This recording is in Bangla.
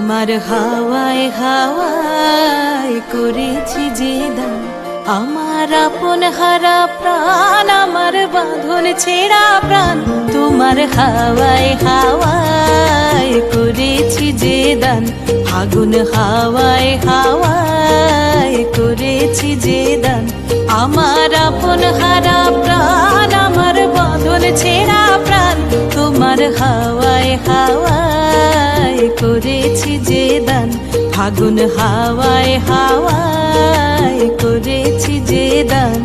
তোমার হাওয়ায় হাওয়ায় করেছি যে দান, আমার আপন হারা প্রাণ, আমার বাঁধন ছেঁড়া প্রাণ। তোমার হাওয়ায় হাওয়ায় করেছি যে দান, আগুন হাওয়ায় হাওয়ায় করেছি যে দান, আমার আপন হারা প্রাণ, আমার বাঁধন ছেঁড়া প্রাণ। তোমার হাওয়ায় হাওয়ায় করেছি যে দান, ফাগুন হাওয়ায় হাওয়ায় করেছি যে দান।